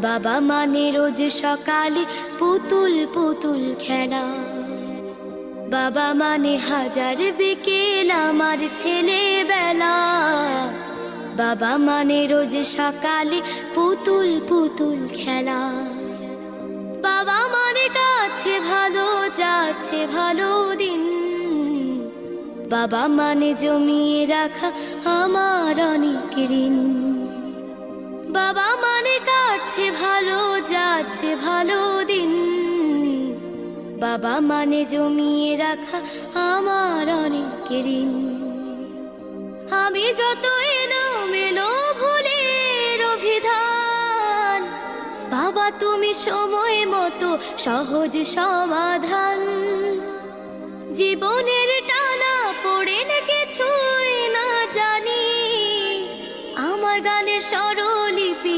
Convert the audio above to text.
বাবা মানে রোজ সকালে পুতুল পুতুল খেলা, বাবা মানে হাজার বিকেল আমার ছেলেবেলা। বাবা মানে রোজ সকালে পুতুল পুতুল খেলা, বাবা মানে কাছে ভালো যাচ্ছে ভালো দিন, বাবা মানে জমিয়ে রাখা আমার অনেক ঋণ। বাবা মানে কাটছে ভালো যাচ্ছে ভালো দিন, বাবা মানে জমিয়ে রাখা আমার অনেক ঋণ। আমি যত এলোমেলো ভুলের অভিধান, বাবা তুমি সময় মতো সহজ সমাধান। জীবনের টানা পড়ে না কিছুই না জানি, আমার গানের স্বরলিপি